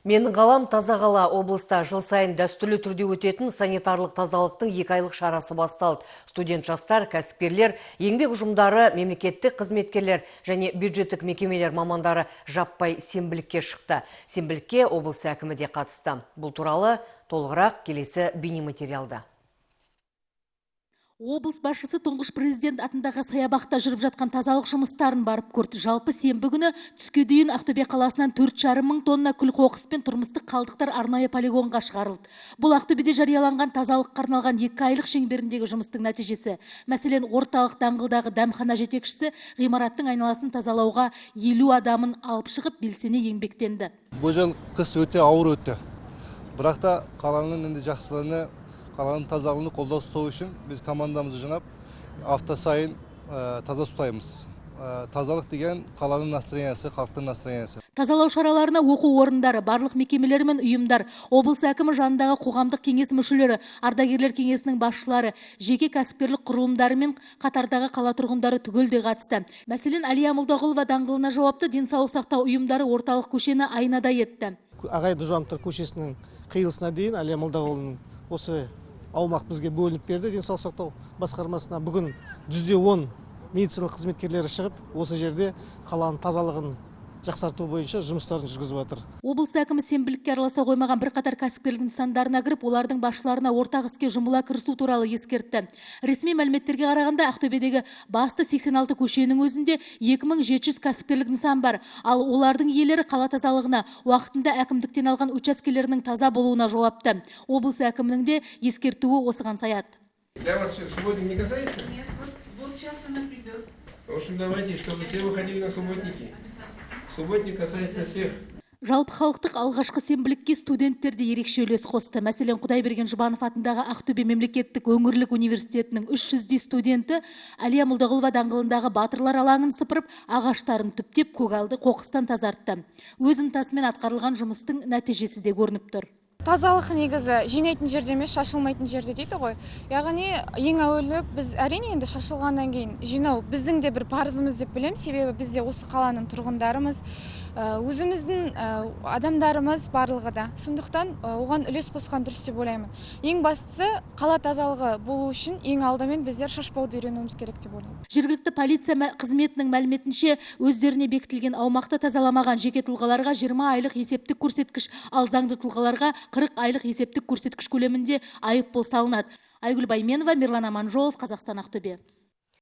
Менің қалам таза қала облыста жыл сайын дәстүрлі түрде өтетін санитарлық тазалықтың 2 айлық шарасы басталды. Студент жастар, кәсіпкерлер, еңбек ұжымдары, мемлекеттік қызметкерлер және бюджеттік мекемелер мамандары жаппай сенбілікке шықты. Сенбілікке облыс әкімі де қатысты. Бұл туралы толығырақ келесі бейнематериалда. Облыс басшысы тұңғыш президент атындағы саябақта жүріп жатқан тазалық жұмыстарын барып көрді. Жалпы сенбі күні түске дейін Ақтөбе қаласынан 4,5 мың тонна күл қоқыс пен тұрмыстық қалдықтар арнайы полигонға шығарылды. Бұл Ақтөбеде жарияланған тазалыққа арналған 2 айлық шеңберіндегі жұмыстың нәтижесі. Мәселен, орталық даңғылдағы дәмхана жетекшісі ғимараттың айналасын тазалауға 50 адамын алып шығып белсене еңбектенді. Бұл жыл қыс өте ауыр өтті. Бірақ та қаланың енді жақсылығына, қаланың тазалығын қолдау ұстау үшін біз командамызды жинап, апта сайын таза ұстаймыз. Тазалық деген қаланың настроениясы, халықтың настроениясы. Тазалау шараларына оқу орындары, барлық мекемелер мен ұйымдар, облыс әкімі жанындағы қоғамдық кеңес мүшелері, ардагерлер кеңесінің басшылары, жеке кәсіпкерлік құрылымдары мен қатардағы қала тұрғындары түгелдей қатысты. Мәселен, Әлия Молдағұлова даңғылына жауапты денсаулық сақтау ұйымдары орталық көшені айнада етті. Ағай Дұжановтар көшесінің қиылысына дейін Әлия Молдағұлованың осы аумақ бізге бөлініп берді. Денсаулық сақтау басқармасына бүгін 10 медициналық қызметкерлері шығып, осы жерде қаланың тазалығын жақсарту бойынша жұмыстарын жүргізіп жатыр. Облыс әкімі сенбілікке араласа қоймаған бірқатар кәсіпкерлік нысандарына кіріп, олардың басшыларына ортақ іске жұмыла кірісу туралы ескертті. Ресми мәліметтерге қарағанда Ақтөбедегі басты 86 көшенің өзінде 2700 кәсіпкерлік нысан бар, ал олардың иелері қала тазалығына уақытында әкімдіктен алған учаскелерінің таза болуына жауапты. Облыс әкімінің де ескертуі осыған саяды. Для вас субботник не касается? Нет, вот сейчас она придет. В общем, давайте, чтобы все выходили на субботники. Субботник касается всех. Жалпы халықтық алғашқы сенбілікке студенттер де ерекше үлес қосты. Мәселен, Құдайберген Жұбанов атындағы Ақтөбе мемлекеттік өңірлік университетінің 300 студенті Әлия Молдағұлова даңғылындағы батырлар алаңын сыпырып, ағаштарын түптеп, көгалды қоқыстан тазартты. Өз ынтасымен атқарылған жұмыстың нәтижесі де көрініп тұр. Тазалық негізі жинайтын жерде емес, шашылмайтын жерде дейді ғой. Яғни ең әуелі біз әрине енді шашылғаннан кейін жинау біздің де бір парызымыз деп білем, себебі бізде осы қаланың тұрғындарымыз, өзіміздің адамдарымыз барлығы да. Сондықтан оған үлес қосқан дұрыс деп ойлаймын. Ең бастысы қала тазалығы болу үшін ең алдымен біздер шашпауды үйренуіміз керек деп ойлаймын. Жергілікті полиция қызметінің мәліметінше, өздеріне бекітілген аумақты тазаламаған жеке тұлғаларға 20 айлық есептік көрсеткіш, ал заңды тұлғаларға 40 айлық есептік көрсеткіш көлемінде айыппұл салынады. Айгүл Байменова, Мирлан Аманжолов, Қазақстан, Ақтөбе.